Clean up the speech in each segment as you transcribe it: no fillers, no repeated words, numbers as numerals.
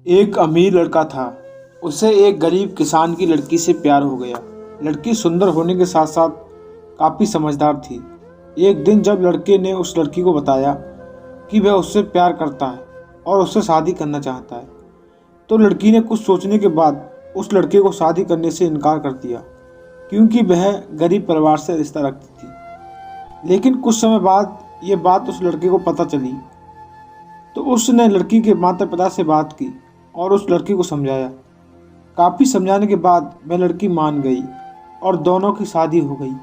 एक अमीर लड़का था। उसे एक गरीब किसान की लड़की से प्यार हो गया। लड़की सुंदर होने के साथ साथ काफ़ी समझदार थी। एक दिन जब लड़के ने उस लड़की को बताया कि वह उससे प्यार करता है और उससे शादी करना चाहता है, तो लड़की ने कुछ सोचने के बाद उस लड़के को शादी करने से इनकार कर दिया, क्योंकि वह गरीब परिवार से रिश्ता रखती थी। लेकिन कुछ समय बाद ये बात उस लड़के को पता चली, तो उसने लड़की के माता पिता से बात की और उस लड़की को समझाया। काफ़ी समझाने के बाद वह लड़की मान गई और दोनों की शादी हो गई।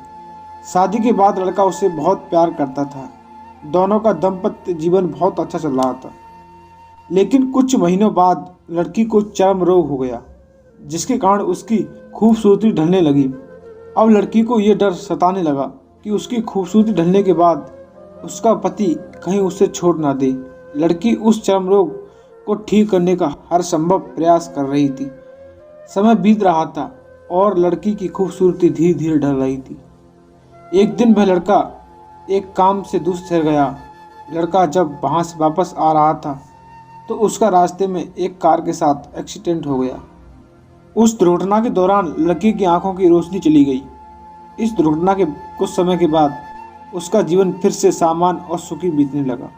शादी के बाद लड़का उससे बहुत प्यार करता था। दोनों का दाम्पत्य जीवन बहुत अच्छा चल रहा था। लेकिन कुछ महीनों बाद लड़की को चर्म रोग हो गया, जिसके कारण उसकी खूबसूरती ढलने लगी। अब लड़की को यह डर सताने लगा कि उसकी खूबसूरती ढलने के बाद उसका पति कहीं उसे छोड़ ना दे। लड़की उस चर्म रोग को ठीक करने का हर संभव प्रयास कर रही थी। समय बीत रहा था और लड़की की खूबसूरती धीरे धीरे ढल रही थी। एक दिन वह लड़का एक काम से दूसरे शहर गया। लड़का जब वहां से वापस आ रहा था तो उसका रास्ते में एक कार के साथ एक्सीडेंट हो गया। उस दुर्घटना के दौरान लड़की की आंखों की रोशनी चली गई। इस दुर्घटना के कुछ समय के बाद उसका जीवन फिर से सामान्य और सुखी बीतने लगा।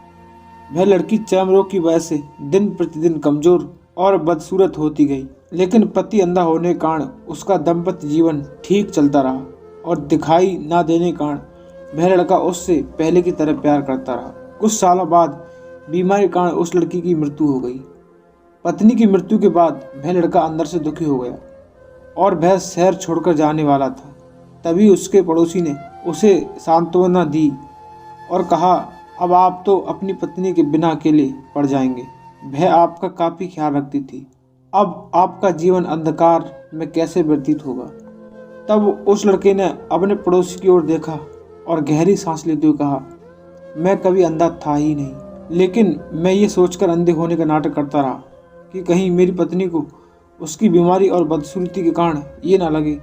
वह लड़की चर्म रोग की वजह से दिन प्रतिदिन कमजोर और बदसूरत होती गई, लेकिन पति अंधा होने के कारण उसका दाम्पत्य जीवन ठीक चलता रहा और दिखाई ना देने के कारण वह लड़का उससे पहले की तरह प्यार करता रहा। कुछ सालों बाद बीमारी के कारण उस लड़की की मृत्यु हो गई। पत्नी की मृत्यु के बाद वह लड़का अंदर से दुखी हो गया और वह शहर छोड़कर जाने वाला था। तभी उसके पड़ोसी ने उसे सांत्वना दी और कहा, अब आप तो अपनी पत्नी के बिना अकेले पड़ जाएंगे। वह आपका काफ़ी ख्याल रखती थी। अब आपका जीवन अंधकार में कैसे व्यतीत होगा। तब उस लड़के ने अपने पड़ोसी की ओर देखा और गहरी सांस लेते हुए कहा, मैं कभी अंधा था ही नहीं, लेकिन मैं ये सोचकर अंधे होने का नाटक करता रहा कि कहीं मेरी पत्नी को उसकी बीमारी और बदसूरती के कारण ये ना लगे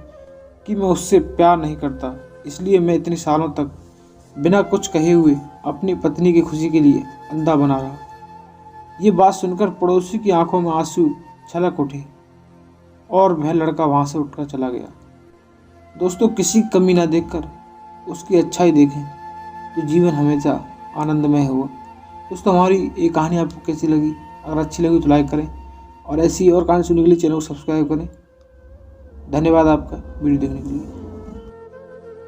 कि मैं उससे प्यार नहीं करता। इसलिए मैं इतने सालों तक बिना कुछ कहे हुए अपनी पत्नी की खुशी के लिए अंधा बना रहा। ये बात सुनकर पड़ोसी की आंखों में आंसू छलक उठे और वह लड़का वहां से उठकर चला गया। दोस्तों, किसी की कमी ना देखकर उसकी अच्छाई देखें तो जीवन हमेशा आनंदमय होगा। दोस्तों, हमारी ये कहानी आपको कैसी लगी? अगर अच्छी लगी तो लाइक करें और ऐसी और कहानी सुनने के लिए चैनल को सब्सक्राइब करें। धन्यवाद आपका वीडियो देखने के लिए।